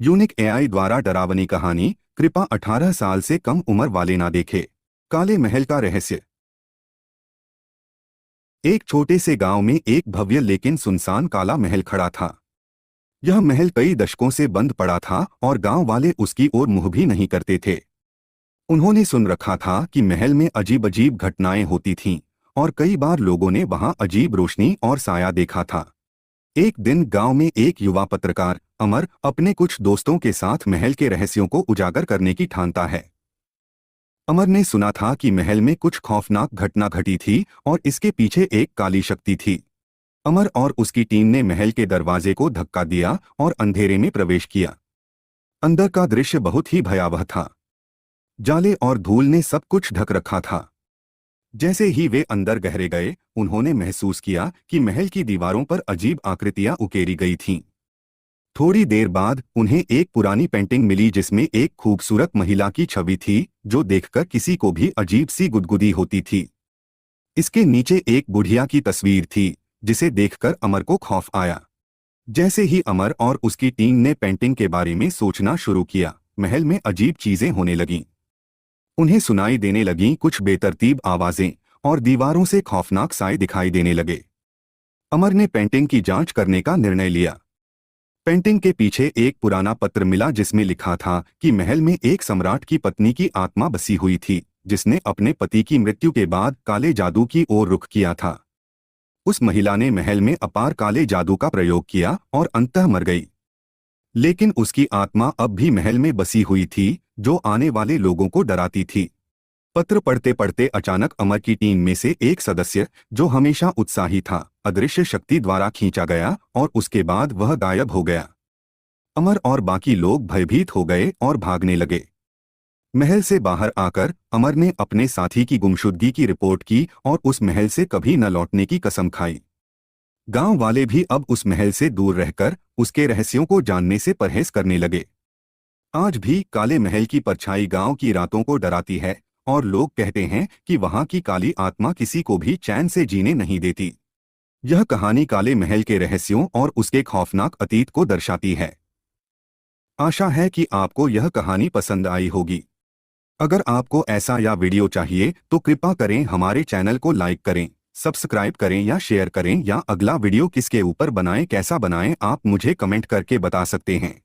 Unique AI द्वारा डरावनी कहानी। कृपा 18 साल से कम उम्र वाले ना देखे। काले महल का रहस्य। एक छोटे से गांव में एक भव्य लेकिन सुनसान काला महल खड़ा था। यह महल कई दशकों से बंद पड़ा था और गांव वाले उसकी ओर मुंह भी नहीं करते थे। उन्होंने सुन रखा था कि महल में अजीब अजीब घटनाएं होती थीं और कई बार लोगों ने वहां अजीब रोशनी और साया देखा था। एक दिन गांव में एक युवा पत्रकार अमर अपने कुछ दोस्तों के साथ महल के रहस्यों को उजागर करने की ठानता है। अमर ने सुना था कि महल में कुछ खौफनाक घटना घटी थी और इसके पीछे एक काली शक्ति थी। अमर और उसकी टीम ने महल के दरवाजे को धक्का दिया और अंधेरे में प्रवेश किया। अंदर का दृश्य बहुत ही भयावह था। जाले और धूल ने सब कुछ ढक रखा था। जैसे ही वे अंदर गहरे गए, उन्होंने महसूस किया कि महल की दीवारों पर अजीब आकृतियां उकेरी गई थीं। थोड़ी देर बाद उन्हें एक पुरानी पेंटिंग मिली जिसमें एक खूबसूरत महिला की छवि थी जो देखकर किसी को भी अजीब सी गुदगुदी होती थी। इसके नीचे एक बुढ़िया की तस्वीर थी जिसे देखकर अमर को खौफ आया। जैसे ही अमर और उसकी टीम ने पेंटिंग के बारे में सोचना शुरू किया, महल में अजीब चीजें होने लगीं। उन्हें सुनाई देने लगीं कुछ बेतरतीब आवाजें और दीवारों से खौफनाक साए दिखाई देने लगे। अमर ने पेंटिंग की जांच करने का निर्णय लिया। पेंटिंग के पीछे एक पुराना पत्र मिला जिसमें लिखा था कि महल में एक सम्राट की पत्नी की आत्मा बसी हुई थी जिसने अपने पति की मृत्यु के बाद काले जादू की ओर रुख किया था। उस महिला ने महल में अपार काले जादू का प्रयोग किया और अंततः मर गई। लेकिन उसकी आत्मा अब भी महल में बसी हुई थी जो आने वाले लोगों को डराती थी। पत्र पढ़ते पढ़ते अचानक अमर की टीम में से एक सदस्य, जो हमेशा उत्साही था, अदृश्य शक्ति द्वारा खींचा गया और उसके बाद वह गायब हो गया। अमर और बाकी लोग भयभीत हो गए और भागने लगे। महल से बाहर आकर अमर ने अपने साथी की गुमशुदगी की रिपोर्ट की और उस महल से कभी न लौटने की कसम खाई। गांव वाले भी अब उस महल से दूर रहकर उसके रहस्यों को जानने से परहेज करने लगे। आज भी काले महल की परछाई गांव की रातों को डराती है और लोग कहते हैं कि वहां की काली आत्मा किसी को भी चैन से जीने नहीं देती। यह कहानी काले महल के रहस्यों और उसके खौफनाक अतीत को दर्शाती है। आशा है कि आपको यह कहानी पसंद आई होगी। अगर आपको ऐसा या वीडियो चाहिए तो कृपा करें हमारे चैनल को लाइक करें, सब्सक्राइब करें या शेयर करें, या अगला वीडियो किसके ऊपर बनाएं, कैसा बनाएं, आप मुझे कमेंट करके बता सकते हैं।